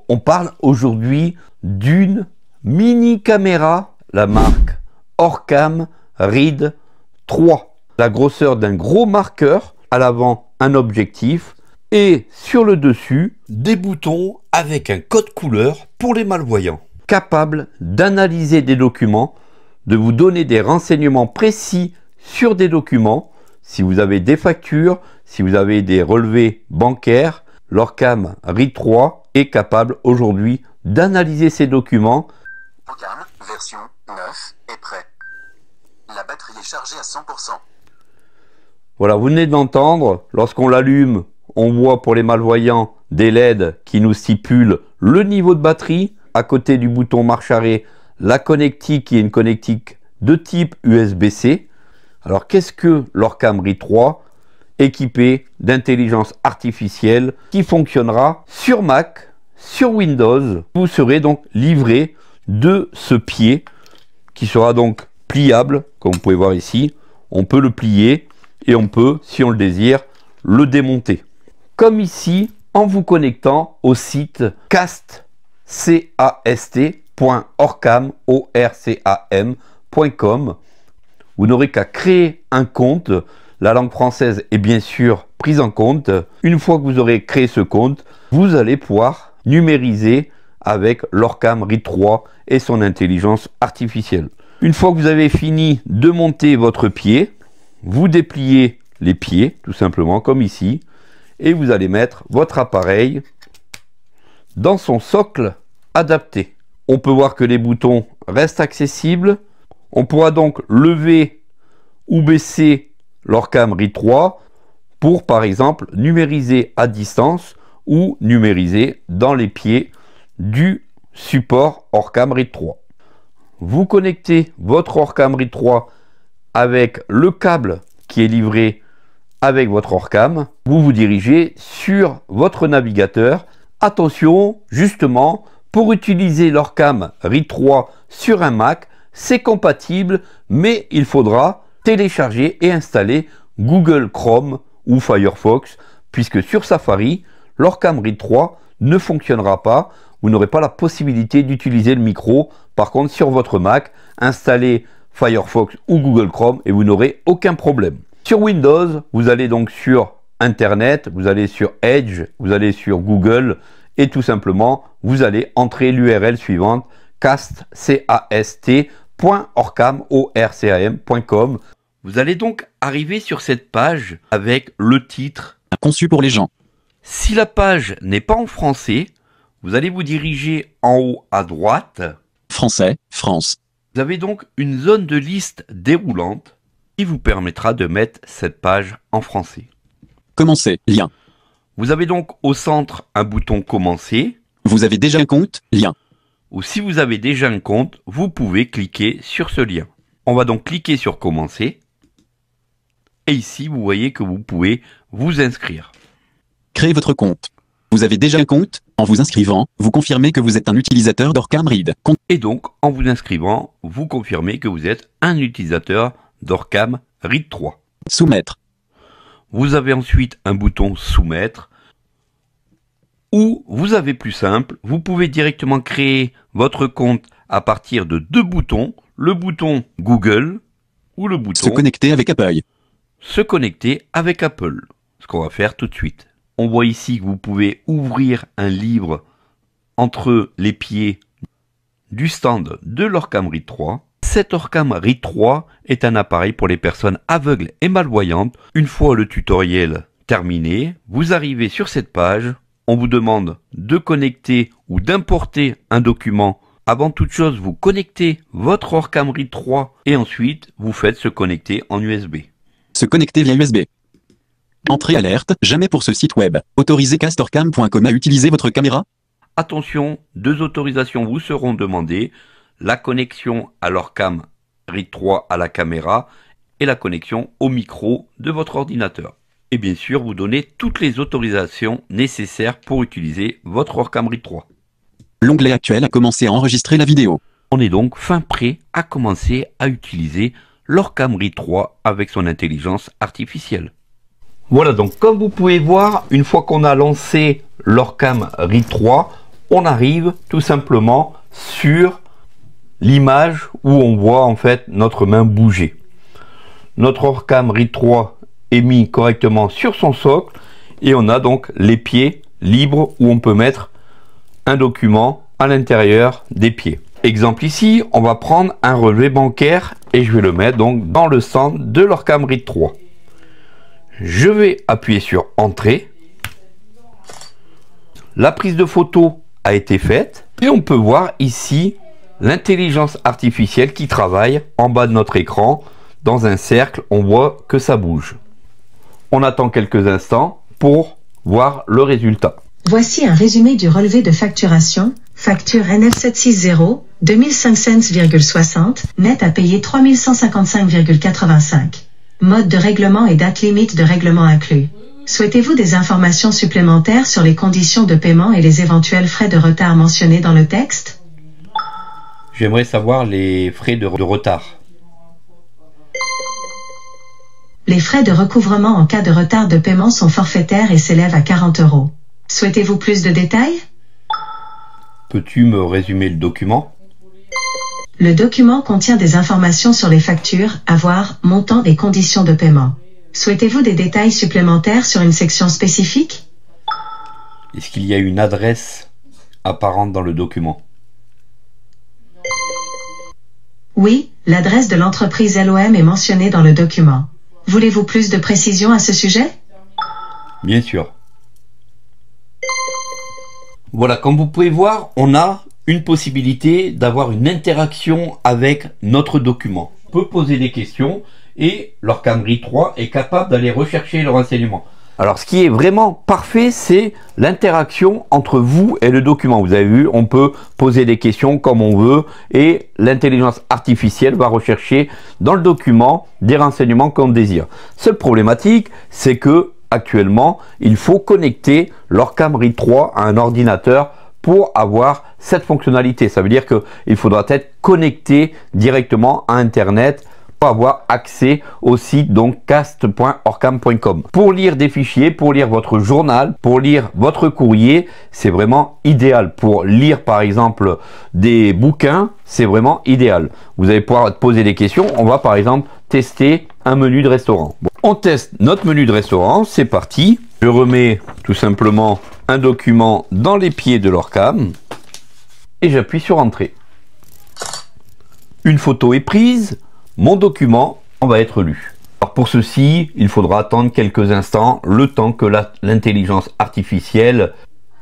On parle aujourd'hui d'une mini caméra, la marque Orcam Rid 3. La grosseur d'un gros marqueur, à l'avant un objectif et sur le dessus des boutons avec un code couleur pour les malvoyants. Capable d'analyser des documents, de vous donner des renseignements précis sur des documents. Si vous avez des factures, si vous avez des relevés bancaires, l'Orcam Rid 3 est capable aujourd'hui d'analyser ces documents. Orcam version 9 est prêt. La batterie est chargée à 100%. Voilà, vous venez d'entendre, lorsqu'on l'allume, on voit pour les malvoyants des LED qui nous stipulent le niveau de batterie. À côté du bouton marche arrêt, la connectique qui est une connectique de type USB-C. Alors qu'est-ce que l'Orcam Rid 3? Équipé d'intelligence artificielle qui fonctionnera sur Mac, sur Windows. Vous serez donc livré de ce pied qui sera donc pliable, comme vous pouvez voir ici. On peut le plier et on peut, si on le désire, le démonter. Comme ici, en vous connectant au site cast.orcam.com. Vous n'aurez qu'à créer un compte. La langue française est bien sûr prise en compte. Une fois que vous aurez créé ce compte, vous allez pouvoir numériser avec l'Orcam Rid 3 et son intelligence artificielle. Une fois que vous avez fini de monter votre pied, vous dépliez les pieds, tout simplement, comme ici, et vous allez mettre votre appareil dans son socle adapté. On peut voir que les boutons restent accessibles. On pourra donc lever ou baisser l'Orcam Rid 3 pour, par exemple, numériser à distance ou numériser dans les pieds du support Orcam Rid 3. Vous connectez votre Orcam Rid 3 avec le câble qui est livré avec votre Orcam. Vous vous dirigez sur votre navigateur. Attention, justement, pour utiliser l'Orcam Rid 3 sur un Mac, c'est compatible, mais il faudra télécharger et installer Google Chrome ou Firefox, puisque sur Safari, l'Orcam Rid 3 ne fonctionnera pas. Vous n'aurez pas la possibilité d'utiliser le micro. Par contre, sur votre Mac, installez Firefox ou Google Chrome et vous n'aurez aucun problème. Sur Windows, vous allez donc sur Internet, vous allez sur Edge, vous allez sur Google et tout simplement, vous allez entrer l'URL suivante cast.orcam.com. Vous allez donc arriver sur cette page avec le titre Conçu pour les gens. Si la page n'est pas en français, vous allez vous diriger en haut à droite. Français, France. Vous avez donc une zone de liste déroulante qui vous permettra de mettre cette page en français. Commencer, lien. Vous avez donc au centre un bouton Commencer. Vous avez déjà un compte, lien. Ou si vous avez déjà un compte, vous pouvez cliquer sur ce lien. On va donc cliquer sur Commencer. Et ici, vous voyez que vous pouvez vous inscrire. Créez votre compte. Vous avez déjà un compte. En vous inscrivant, vous confirmez que vous êtes un utilisateur d'Orcam Rid. Et donc, en vous inscrivant, vous confirmez que vous êtes un utilisateur d'Orcam Rid 3. Soumettre. Vous avez ensuite un bouton Soumettre. Ou vous avez plus simple, vous pouvez directement créer votre compte à partir de deux boutons. Le bouton Google ou le bouton Se connecter avec Apple. Se connecter avec Apple. Ce qu'on va faire tout de suite. On voit ici que vous pouvez ouvrir un livre entre les pieds du stand de l'Orcam Rid 3. Cet Orcam Rid 3 est un appareil pour les personnes aveugles et malvoyantes. Une fois le tutoriel terminé, vous arrivez sur cette page. On vous demande de connecter ou d'importer un document. Avant toute chose, vous connectez votre Orcam Rid 3 et ensuite vous faites se connecter en USB. Se connecter via USB. Entrée alerte, jamais pour ce site web. Autorisez castorcam.com à utiliser votre caméra. Attention, deux autorisations vous seront demandées. La connexion à l'Orcam Rid 3 à la caméra et la connexion au micro de votre ordinateur. Et bien sûr, vous donnez toutes les autorisations nécessaires pour utiliser votre Orcam Rid 3. L'onglet actuel a commencé à enregistrer la vidéo. On est donc fin prêt à commencer à utiliser l'Orcam Rid 3 avec son intelligence artificielle. Voilà, donc comme vous pouvez voir, une fois qu'on a lancé l'Orcam Rid 3, on arrive tout simplement sur l'image où on voit en fait notre main bouger. Notre Orcam Read 3 est mis correctement sur son socle et on a donc les pieds libres où on peut mettre un document à l'intérieur des pieds. Exemple ici, on va prendre un relevé bancaire et je vais le mettre donc dans le centre de l'Orcam Read 3. Je vais appuyer sur Entrée. La prise de photo a été faite et on peut voir ici l'intelligence artificielle qui travaille en bas de notre écran. Dans un cercle, on voit que ça bouge. On attend quelques instants pour voir le résultat. Voici un résumé du relevé de facturation. Facture NF760, 2500,60, net à payer 3155,85. Mode de règlement et date limite de règlement inclus. Souhaitez-vous des informations supplémentaires sur les conditions de paiement et les éventuels frais de retard mentionnés dans le texte? J'aimerais savoir les frais de retard. Les frais de recouvrement en cas de retard de paiement sont forfaitaires et s'élèvent à 40 €. Souhaitez-vous plus de détails? Peux-tu me résumer le document? Le document contient des informations sur les factures, avoirs, montants et conditions de paiement. Souhaitez-vous des détails supplémentaires sur une section spécifique? Est-ce qu'il y a une adresse apparente dans le document? Oui, l'adresse de l'entreprise LOM est mentionnée dans le document. Voulez-vous plus de précisions à ce sujet? Bien sûr. Voilà, comme vous pouvez voir, on a une possibilité d'avoir une interaction avec notre document. On peut poser des questions et l'Orcam Read 3 est capable d'aller rechercher le renseignement. Alors, ce qui est vraiment parfait, c'est l'interaction entre vous et le document. Vous avez vu, on peut poser des questions comme on veut et l'intelligence artificielle va rechercher dans le document des renseignements qu'on désire. Seule problématique, c'est que actuellement, il faut connecter l'Orcam Read 3 à un ordinateur pour avoir cette fonctionnalité. Ça veut dire qu'il faudra être connecté directement à Internet pour avoir accès au site donc cast.orcam.com. Pour lire des fichiers, pour lire votre journal, pour lire votre courrier, c'est vraiment idéal. Pour lire par exemple des bouquins, c'est vraiment idéal. Vous allez pouvoir poser des questions. On va par exemple tester un menu de restaurant. Bon, on teste notre menu de restaurant, c'est parti. Je remets tout simplement un document dans les pieds de l'Orcam et j'appuie sur Entrée. Une photo est prise. Mon document va être lu. Alors pour ceci, il faudra attendre quelques instants, le temps que l'intelligence artificielle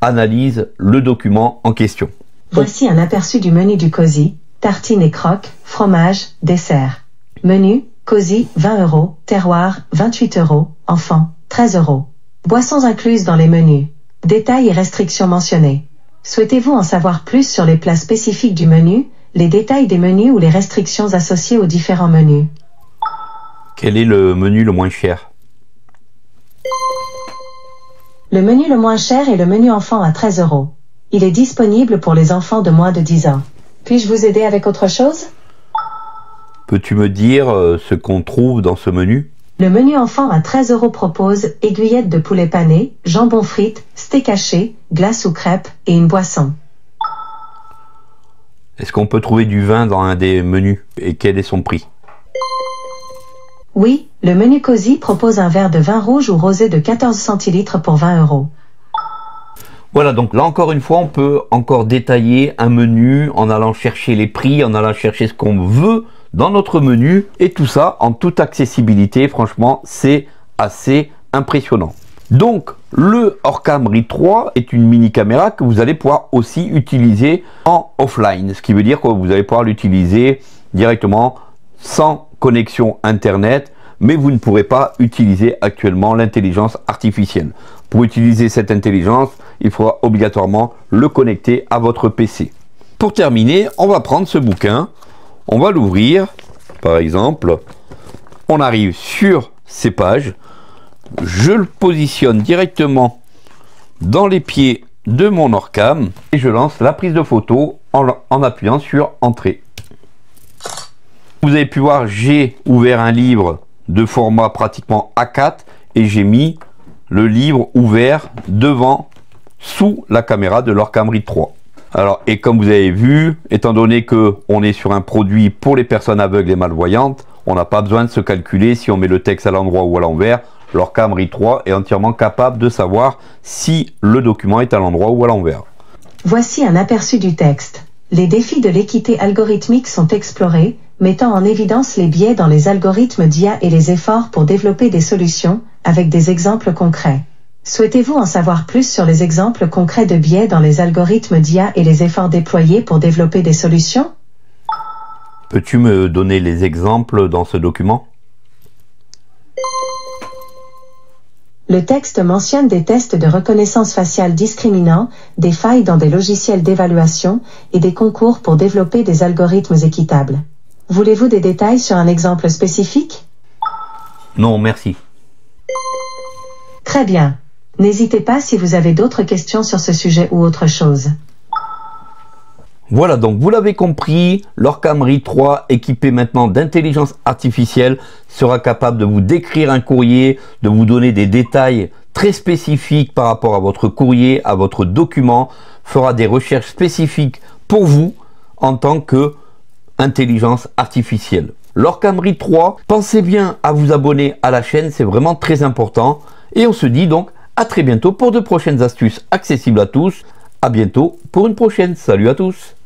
analyse le document en question. Voici un aperçu du menu du COSI, tartines et croques, fromage, dessert. Menu, COSI, 20 €, terroir, 28 €, enfant, 13 €. Boissons incluses dans les menus. Détails et restrictions mentionnées. Souhaitez-vous en savoir plus sur les plats spécifiques du menu, les détails des menus ou les restrictions associées aux différents menus? Quel est le menu le moins cher? Le menu le moins cher est le menu enfant à 13 €. Il est disponible pour les enfants de moins de 10 ans. Puis-je vous aider avec autre chose? Peux-tu me dire ce qu'on trouve dans ce menu? Le menu enfant à 13 € propose aiguillettes de poulet pané, jambon frites, steak haché, glace ou crêpes et une boisson. Est-ce qu'on peut trouver du vin dans un des menus? Et quel est son prix? Oui, le menu COSI propose un verre de vin rouge ou rosé de 14 centilitres pour 20 €. Voilà, donc là encore une fois, on peut encore détailler un menu en allant chercher les prix, en allant chercher ce qu'on veut dans notre menu. Et tout ça en toute accessibilité. Franchement, c'est assez impressionnant. Donc, le Orcam Read 3 est une mini caméra que vous allez pouvoir aussi utiliser en offline. Ce qui veut dire que vous allez pouvoir l'utiliser directement sans connexion Internet, mais vous ne pourrez pas utiliser actuellement l'intelligence artificielle. Pour utiliser cette intelligence, il faudra obligatoirement le connecter à votre PC. Pour terminer, on va prendre ce bouquin, on va l'ouvrir, par exemple, on arrive sur ces pages. Je le positionne directement dans les pieds de mon Orcam et je lance la prise de photo en appuyant sur Entrée. Vous avez pu voir, j'ai ouvert un livre de format pratiquement A4 et j'ai mis le livre ouvert devant sous la caméra de l'Orcam Read 3. Alors, et comme vous avez vu, étant donné que on est sur un produit pour les personnes aveugles et malvoyantes, on n'a pas besoin de se calculer si on met le texte à l'endroit ou à l'envers. L'Orcam Read 3 est entièrement capable de savoir si le document est à l'endroit ou à l'envers. Voici un aperçu du texte. Les défis de l'équité algorithmique sont explorés, mettant en évidence les biais dans les algorithmes d'IA et les efforts pour développer des solutions, avec des exemples concrets. Souhaitez-vous en savoir plus sur les exemples concrets de biais dans les algorithmes d'IA et les efforts déployés pour développer des solutions? Peux-tu me donner les exemples dans ce document? Le texte mentionne des tests de reconnaissance faciale discriminants, des failles dans des logiciels d'évaluation et des concours pour développer des algorithmes équitables. Voulez-vous des détails sur un exemple spécifique? Non, merci. Très bien. N'hésitez pas si vous avez d'autres questions sur ce sujet ou autre chose. Voilà, donc vous l'avez compris, l'Orcam Read 3, équipé maintenant d'intelligence artificielle, sera capable de vous décrire un courrier, de vous donner des détails très spécifiques par rapport à votre courrier, à votre document, fera des recherches spécifiques pour vous en tant que intelligence artificielle. L'Orcam Read 3, pensez bien à vous abonner à la chaîne, c'est vraiment très important. Et on se dit donc à très bientôt pour de prochaines astuces accessibles à tous. À bientôt pour une prochaine. Salut à tous.